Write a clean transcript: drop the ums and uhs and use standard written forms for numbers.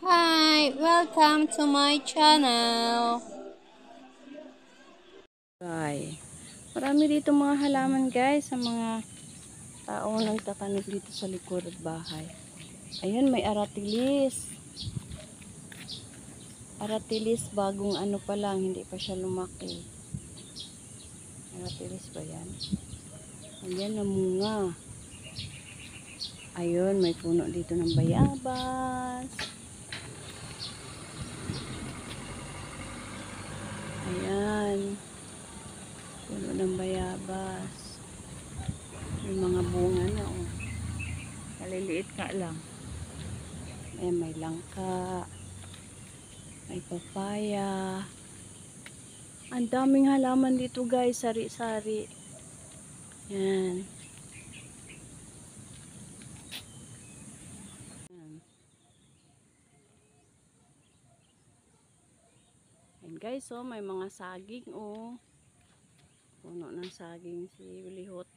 Hi, welcome to my channel. Ay, marami dito mga halaman guys sa mga taong nagtatanim dito sa likod at bahay. Ayun, may aratilis. Aratilis bagong ano pa lang, hindi pa siya lumaki. Aratilis ba yan? Ayan, namunga. Ayun, may puno dito ng bayabas. Ayan, puno ng bayabas. May mga bunga na oh. Kaliliit ka lang. Ayan, may langka. May papaya. Ang daming halaman dito guys, sari-sari. Yan. Yan. Yan guys, oh, may mga saging oh. Puno ng saging si Wilihot.